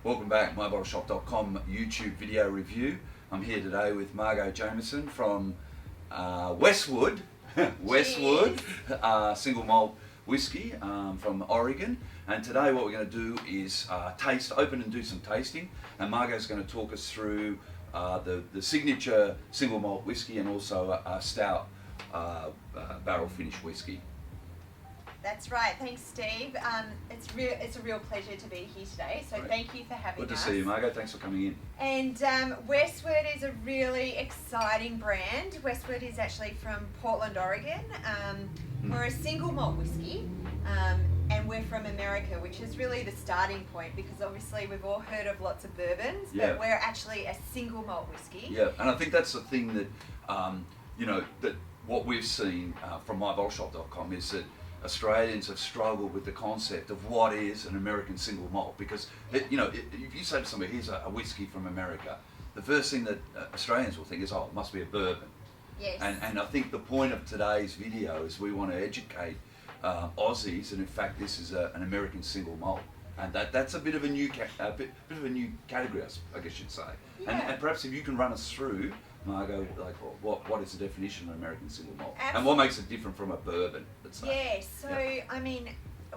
Welcome back, mybottleshop.com YouTube video review. I'm here today with Margo Jamieson from Westwood, Westwood single malt whiskey from Oregon. And today what we're going to do is open and do some tasting. And Margo's going to talk us through the signature single malt whiskey and also a stout barrel finished whiskey. That's right. Thanks, Steve. It's a real pleasure to be here today. So Great. Thank you for having us. Good to see you, Margo. Thanks for coming in. And Westward is a really exciting brand. Westward is actually from Portland, Oregon. We're a single malt whiskey, and we're from America, which is really the starting point because obviously we've all heard of lots of bourbons, but we're actually a single malt whiskey. Yeah, and I think that's the thing that that what we've seen from mybottleshop.com is that Australians have struggled with the concept of what is an American single malt because, if you say to somebody, here's a whiskey from America, the first thing that Australians will think is, oh, it must be a bourbon. Yes. And I think the point of today's video is we want to educate Aussies, and in fact this is an American single malt. And that's a bit of a new category, I guess you'd say. Yeah. And perhaps if you can run us through, Margo, like what is the definition of an American single malt? Absolutely. And what makes it different from a bourbon, let's say? Yeah, so I mean,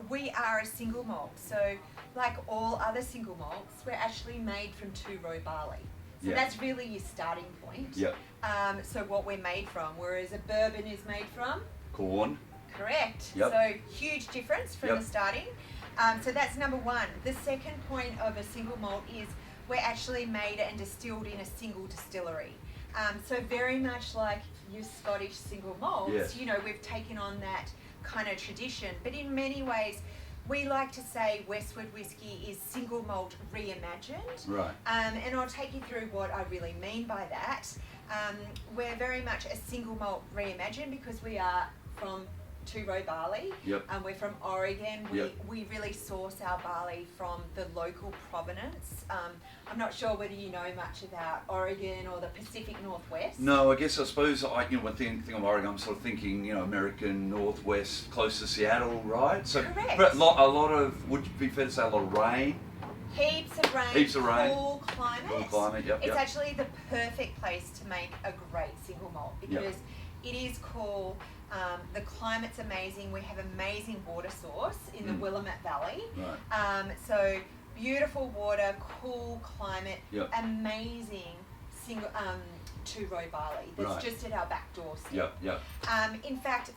we are a single malt. So like all other single malts, we're actually made from two-row barley. So that's really your starting point. Yeah. So what we're made from, whereas a bourbon is made from? Corn. Correct. Yep. So huge difference from the starting. So that's number one. The second point of a single malt is we're actually made and distilled in a single distillery. So very much like your Scottish single malts, we've taken on that kind of tradition. But in many ways, we like to say Westward whiskey is single malt reimagined. Right. And I'll take you through what I really mean by that. We're very much a single malt reimagined because we are from two-row barley. Yep. We're from Oregon. We really source our barley from the local provenance. I'm not sure whether you know much about Oregon or the Pacific Northwest. No, I suppose when think of Oregon, I'm sort of thinking American Northwest, close to Seattle, right? So correct. But a lot of, would it be fair to say a lot of rain? Heaps of rain. Heaps of rain. Cool climate. Cool climate. Yep. It's actually the perfect place to make a great single malt because it is cool. The climate's amazing. We have amazing water source in the Willamette Valley. Right. So beautiful water, cool climate, amazing single two-row barley that's just at our back doorstep. In fact,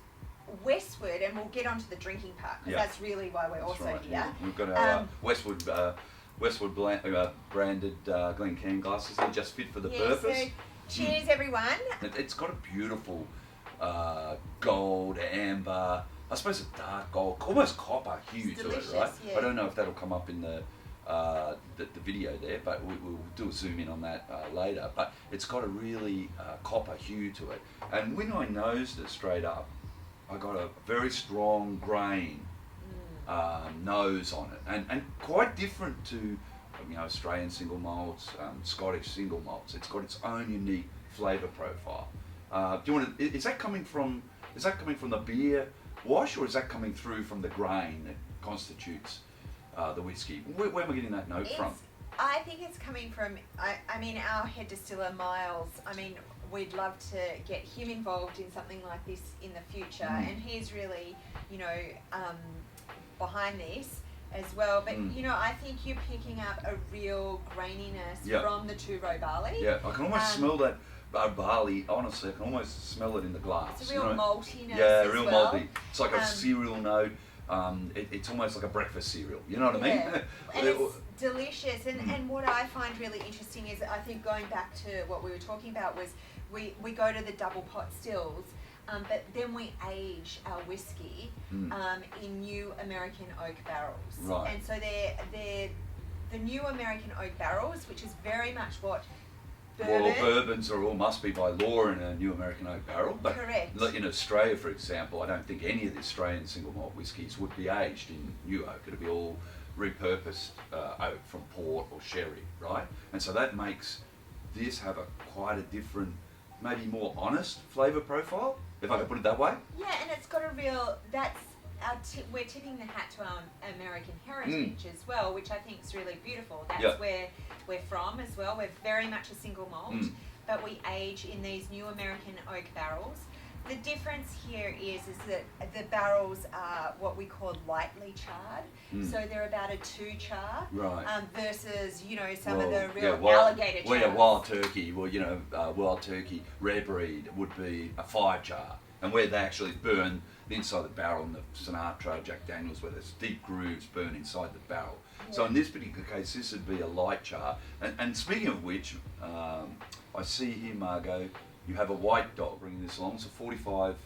Westwood, and we'll get onto the drinking part because that's really why we're here. Yeah. We've got our Westwood branded Glencairn glasses. They just fit for the purpose. So cheers, everyone. It's got a beautiful gold, amber, I suppose a dark gold, almost copper hue to it, right? Yeah. I don't know if that'll come up in the video there, but we'll do a zoom in on that later. But it's got a really copper hue to it. And when I nosed it straight up, I got a very strong grain nose on it, and quite different to Australian single malts, Scottish single malts. It's got its own unique flavour profile. Do you want to? Is that coming from the beer wash, or is that coming through from the grain that constitutes the whiskey? Where am I getting that note from? I think it's coming from. I mean, our head distiller Miles. I mean, we'd love to get him involved in something like this in the future, and he's really, behind this as well. But I think you're picking up a real graininess from the two-row barley. Yeah, I can almost smell that. Barley, honestly, I can almost smell it in the glass. It's a real maltiness. Yeah, real well. malty. It's like a cereal note. It's almost like a breakfast cereal. You know what I mean? And it's delicious. And what I find really interesting is, I think going back to what we were talking about was we go to the double pot stills, but then we age our whiskey in new American oak barrels. Right. And so they're the new American oak barrels, which is very much what bourbons are all must be by law in a new American oak barrel. But correct. In Australia, for example, I don't think any of the Australian single malt whiskies would be aged in new oak. It'd be all repurposed oak from port or sherry, right? And so that makes this have quite a different, maybe more honest flavour profile, if I can put it that way. Yeah, and it's got a real, that's we're tipping the hat to our American heritage as well, which I think is really beautiful. That's Yep. where we're from as well. We're very much a single malt, but we age in these new American oak barrels. The difference here is that the barrels are what we call lightly charred, so they're about a 2 char, Right. versus some of the real Well, alligator chars. yeah, wild turkey. Well, wild turkey rare breed would be a 5 char, and where they actually burn the inside of the barrel in the Sinatra, Jack Daniels, where there's deep grooves burn inside the barrel. Yeah. So in this particular case, this would be a light char. And speaking of which, I see here, Margo, you have a white dog bringing this along. It's a 45%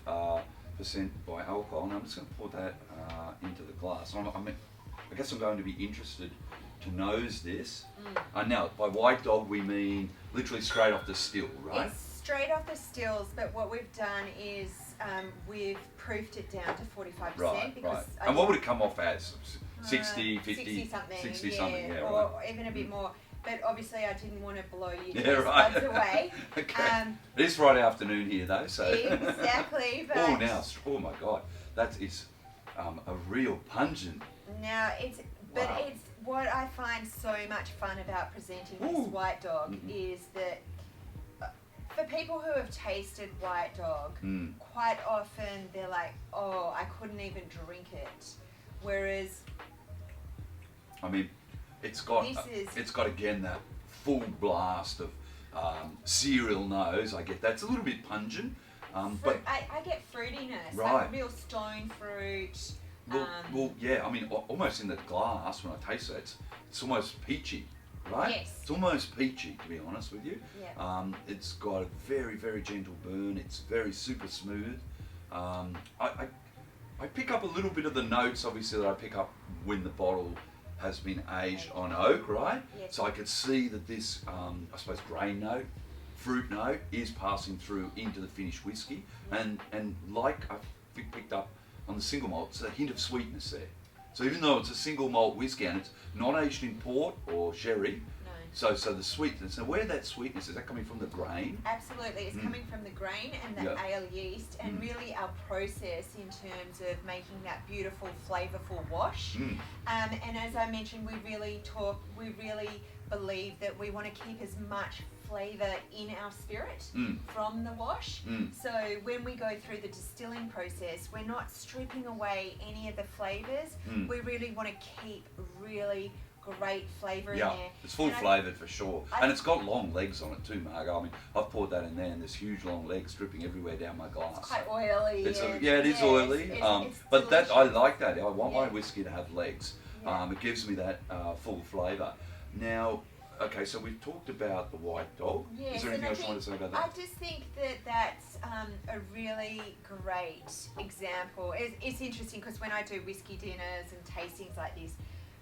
by alcohol, and I'm just going to pour that into the glass. I guess I'm going to be interested to nose this. Now, by white dog, we mean literally straight off the still, right? It's straight off the stills, but what we've done is we've proofed it down to 45%. Right. And what would it come off as? 60, 50? 60 something. 60 something, yeah, or right. even a bit more. But obviously I didn't want to blow your Yeah, taste right. buds away. Okay. It is Friday afternoon here though, so. Exactly. But oh my God, that is a real pungent. Now it's what I find so much fun about presenting this white dog is that for people who have tasted white dog, quite often they're like, oh, I couldn't even drink it. Whereas, I mean, it's got again that full blast of cereal nose. I get that. It's a little bit pungent, but I get fruitiness, right. like real stone fruit. Well, yeah. I mean, almost in the glass when I taste it, it's almost peachy, right? Yes. It's almost peachy, to be honest with you. Yeah. It's got a very, very gentle burn. It's very super smooth. I pick up a little bit of the notes, obviously, that I pick up when the bottle has been aged on oak, right? Yes. So I could see that this, I suppose, grain note, fruit note is passing through into the finished whiskey, and like I picked up on the single malt, it's a hint of sweetness there. So even though it's a single malt whiskey and it's not aged in port or sherry, so the sweetness. Now, where that sweetness is that coming from the grain? Absolutely, it's coming from the grain and the ale yeast, and really our process in terms of making that beautiful, flavourful wash. And as I mentioned, we really believe that we want to keep as much flavour in our spirit from the wash. So when we go through the distilling process, we're not stripping away any of the flavours. We really want to keep really great flavour in there. It's full flavoured for sure. And it's got long legs on it too, Margo. I mean, I've poured that in there and there's huge long legs dripping everywhere down my glass. It's quite oily. It is oily. It's but delicious. I like that. I want my whiskey to have legs. It gives me that full flavour. Now, okay, so we've talked about the white dog. Yes, is there anything else you want to say about that? I just think that that's a really great example. It's interesting because when I do whiskey dinners and tastings like this,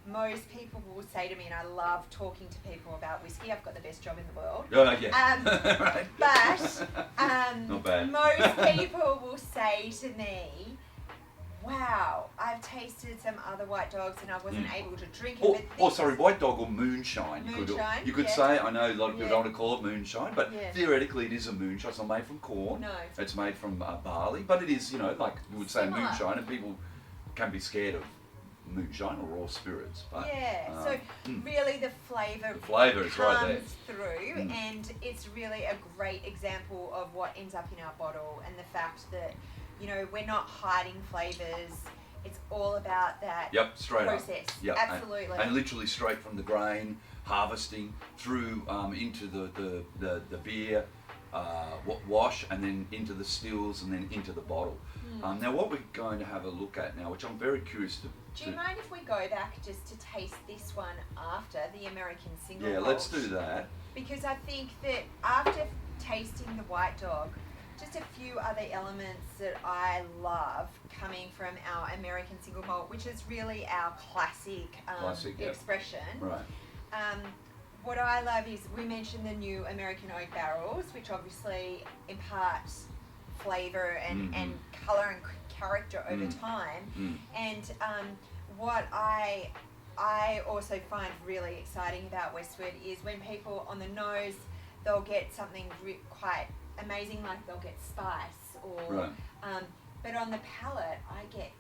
most people will say to me, and I love talking to people about whiskey, I've got the best job in the world. Oh, yeah. Right. But Not bad. most people will say to me, wow, I've tasted some other white dogs and I wasn't able to drink it. White dog or moonshine. Moonshine, You could say, I know a lot of people don't want to call it moonshine, but theoretically it is a moonshine. It's not made from corn. No. It's made from barley, but it is, like you would say Similar. moonshine, and people can be scared of moonshine or raw spirits. But, so really the flavour is right there. comes through, and it's really a great example of what ends up in our bottle, and the fact that we're not hiding flavours. It's all about that straight process. Up. Absolutely. And literally straight from the grain, harvesting through into the beer wash, and then into the stills, and then into the bottle. Now what we're going to have a look at now, which I'm very curious to... Do you mind if we go back just to taste this one after the American single malt? let's do that. Because I think that after tasting the white dog, just a few other elements that I love coming from our American single malt, which is really our classic expression. Right. What I love is, we mentioned the new American oak barrels, which obviously impart flavour and colour and character over time. And what I also find really exciting about Westward is when people on the nose, they'll get something quite amazing, like they'll get spice, or but on the palate I get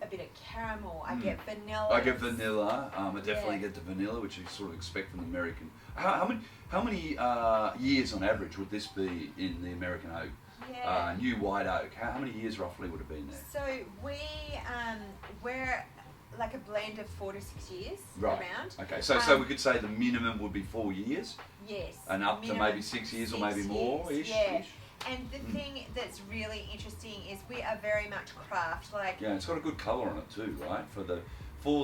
a bit of caramel. I get vanilla. I get vanilla. I definitely get the vanilla, which you sort of expect from the American. How many years on average would this be in the American oak? Yeah. New white oak. How many years roughly would it have been there? So we're like a blend of 4 to 6 years around. Okay, so we could say the minimum would be 4 years. Yes. And up to maybe 6 years or maybe more ish. Yeah. And the thing that's really interesting is we are very much craft. Yeah, it's got a good colour on it too, right? For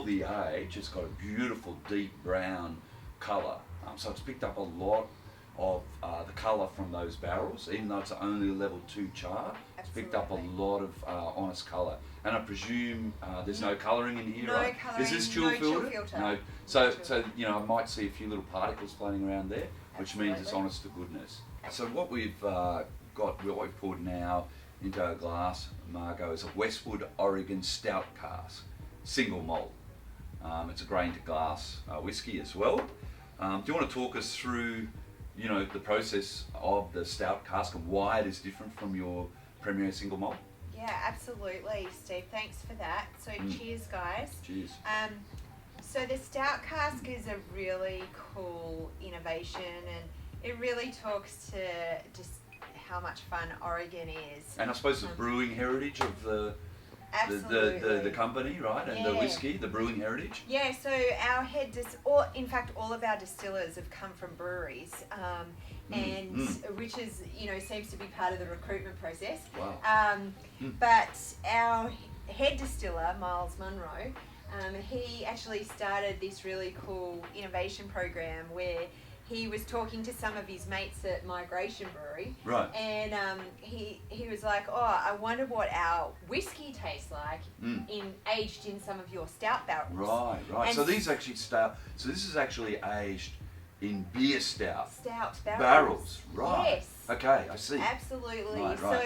the age, it's got a beautiful deep brown colour. So it's picked up a lot of the colour from those barrels, even though it's only a level 2 char. It's picked up a lot of honest colour. And I presume there's no colouring in here, right? No colouring, is this chill filter? No. So I might see a few little particles floating around there, which means it's honest to goodness. So what we've what we've poured now into our glass, Margo, is a Westward Oregon Stout Cask, single malt. It's a grain to glass whiskey as well. Do you want to talk us through, the process of the stout cask and why it is different from your Premier single malt? Yeah, absolutely, Steve. Thanks for that. So cheers, guys. Cheers. So the stout cask is a really cool innovation, and it really talks to just how much fun Oregon is. And I suppose the brewing heritage of the company, right? And the whiskey, the brewing heritage. Yeah, so our in fact, all of our distillers have come from breweries, which is, seems to be part of the recruitment process. Wow. But our head distiller, Miles Munro, he actually started this really cool innovation program where he was talking to some of his mates at Migration Brewery, right? And he was like, "Oh, I wonder what our whiskey tastes like aged in some of your stout barrels." Right. And so these actually stout. So this is actually aged in beer stout barrels. Right. Yes. Okay, I see. Absolutely. Right. So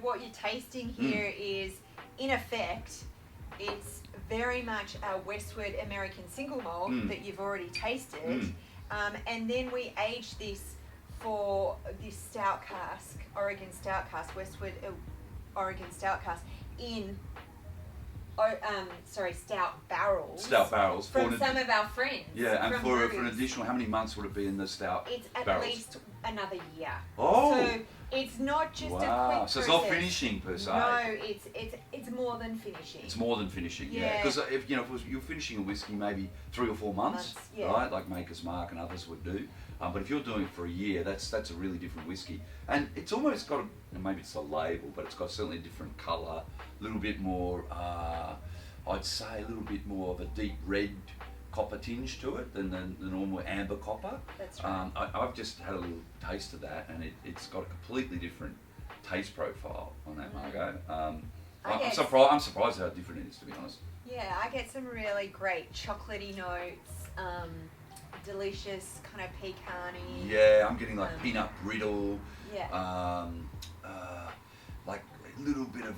what you're tasting here is, in effect, it's very much our Westward American single malt that you've already tasted. And then we age this for this stout cask, Oregon Stout Cask, Westward Oregon Stout Cask, in stout barrels. Stout barrels from some of our friends. Yeah, and for an additional, how many months would it be in the stout It's at barrels? least another year. Oh. So it's not just a quick process. So it's not finishing per se. No, it's more than finishing. It's more than finishing, yeah. Because if you're finishing a whiskey maybe 3 or 4 months, right, like Maker's Mark and others would do. But if you're doing it for a year, that's a really different whiskey, and it's almost got maybe it's a label, but it's got certainly a different colour, a little bit more. I'd say a little bit more of a deep red copper tinge to it than the normal amber copper. That's right. I've just had a little taste of that, and it's got a completely different taste profile on that, Margo. I'm surprised how different it is, to be honest. Yeah, I get some really great chocolatey notes, delicious kind of pecan-y. Yeah, I'm getting like peanut brittle. Yeah. Like a little bit of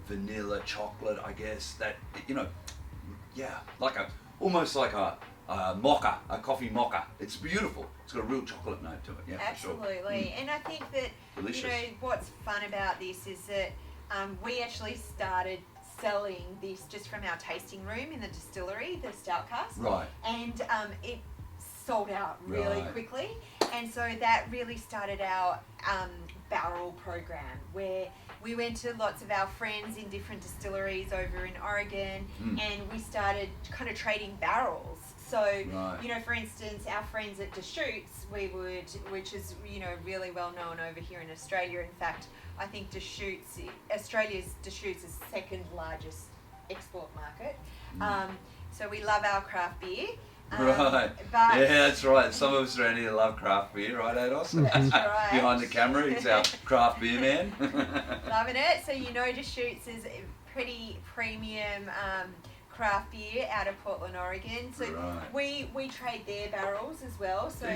vanilla chocolate, I guess. That like almost like a mocha, a coffee mocha. It's beautiful. It's got a real chocolate note to it. Yeah, absolutely. For sure. And I think that delicious. What's fun about this is that we actually started selling this just from our tasting room in the distillery, the stout cask. Right. And it sold out really quickly, and so that really started our barrel program, where we went to lots of our friends in different distilleries over in Oregon, and we started kind of trading barrels. So, for instance, our friends at Deschutes, which is, really well known over here in Australia. In fact, I think Australia's Deschutes is second largest export market. So we love our craft beer. Right. But that's right. Some of us around here love craft beer, right, Ados? That's right. Behind the camera, he's our craft beer man. Loving it. So Deschutes is a pretty premium craft beer out of Portland, Oregon. So we trade their barrels as well. So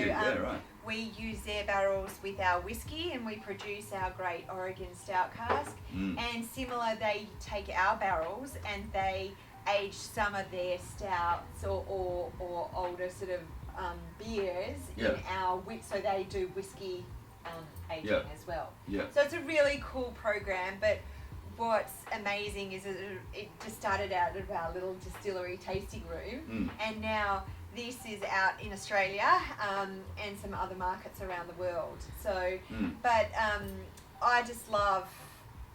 we use their barrels with our whiskey, and we produce our great Oregon Stout Cask. And similar, they take our barrels and they age some of their stouts or older sort of beers in our so they do whiskey aging as well. So it's a really cool program. But what's amazing is it just started out of our little distillery tasting room, and now this is out in Australia and some other markets around the world. So, but I just love,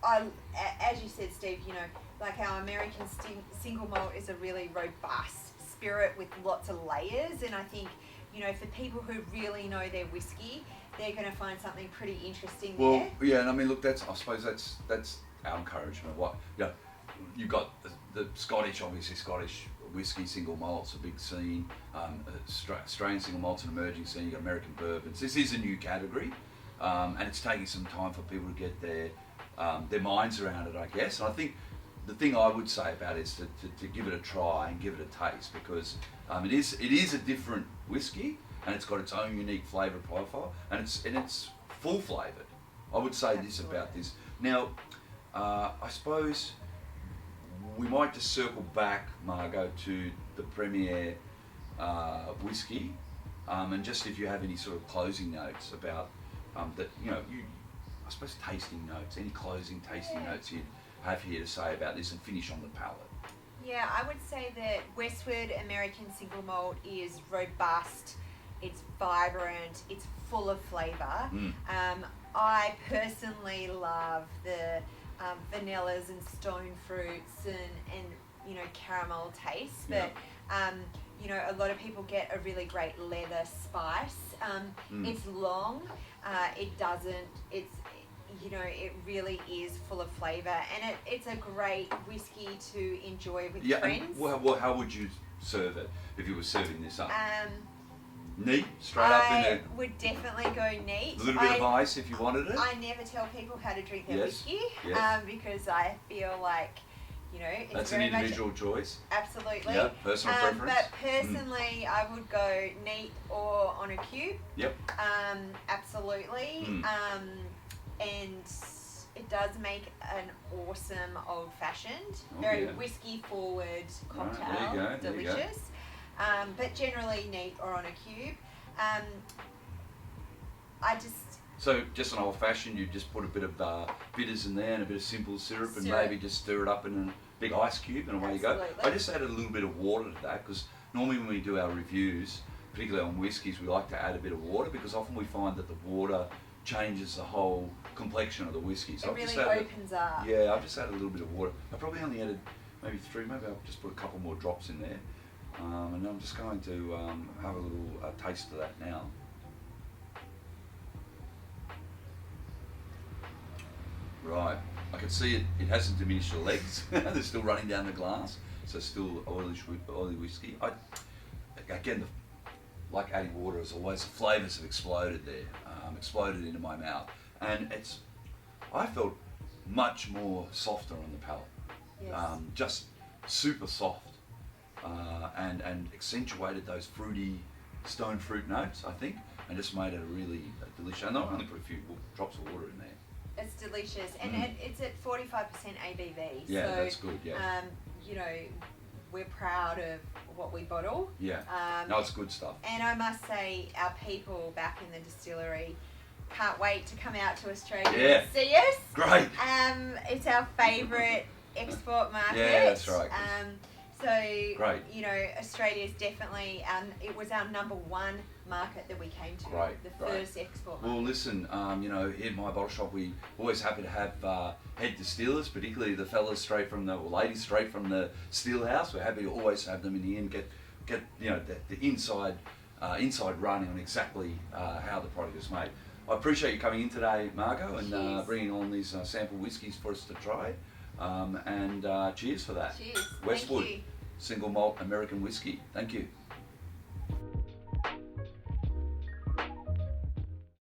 as you said, Steve, you know, like our American single malt is a really robust spirit with lots of layers, and I think, you know, for people who really know their whiskey, they're going to find something pretty interesting there. Well, yeah, and I mean, look, I suppose that's our encouragement. What, you know, you've got the Scottish, obviously Scottish whiskey single malts, a big scene. Australian single malts, an emerging scene. You've got American bourbons. This is a new category, and it's taking some time for people to get their minds around it, I guess. And I think the thing I would say about it is to give it a try and give it a taste, because it is a different whiskey, and it's got its own unique flavour profile, and it's full flavoured. I would say this about this. Now, I suppose we might just circle back, Margo, to the Premier whiskey, and just if you have any sort of closing notes about that, you know, I suppose tasting notes, any closing tasting notes you'd have here to say about this, and finish on the palate. Yeah, I would say that Westward American single malt is robust, it's vibrant, it's full of flavour. I personally love the vanillas and stone fruits and you know, caramel taste, but you know, a lot of people get a really great leather spice. It's long, you know, it really is full of flavour, and it's a great whiskey to enjoy with friends. And how would you serve it if you were serving this up? Neat, straight up in there. I would definitely go neat. A little bit of ice if you wanted it. I never tell people how to drink their whiskey, because I feel like, you know, it's that's very an individual choice. Absolutely. Yeah, personal preference. But personally, I would go neat or on a cube. Yep. Absolutely. And it does make an awesome old-fashioned, very whiskey-forward cocktail. There you go, delicious. But generally neat or on a cube. So just an old-fashioned, you just put a bit of bitters in there and a bit of simple syrup, and maybe just stir it up in a big ice cube, and away you go. I just added a little bit of water to that, because normally when we do our reviews, particularly on whiskies, we like to add a bit of water, because often we find that the water changes the whole complexion of the whiskey. So it really opens up. Yeah, I've just added a little bit of water. I probably only added maybe 3, maybe I'll just put a couple more drops in there. And I'm just going to have a little taste of that now. Right, I can see it hasn't diminished the legs. They're still running down the glass, so still oily whiskey. Again, like adding water as always, the flavours have exploded there, exploded into my mouth, and I felt much more softer on the palate. Yes. Just super soft, and accentuated those fruity stone fruit notes, I think, and just made it a really delicious. And I only put a few drops of water in there. It's delicious, and it's at 45% ABV. Yeah, so, that's good. Yeah. You know, we're proud of what we bottle. Yeah. No, it's good stuff. And I must say, our people back in the distillery can't wait to come out to Australia and see us. Great. It's our favourite export market. Yeah, that's right. So, great. You know, Australia's definitely, it was our number one market that we came to. The first export market. Well, listen, you know, here at my bottle shop, we're always happy to have head distillers, particularly the fellas ladies straight from the still house. We're happy to always have them in the end, get you know, the inside running on exactly how the product is made. I appreciate you coming in today, Margo, and bringing on these sample whiskies for us to try. And cheers for that. Cheers. Westwood Single Malt American Whiskey. Thank you.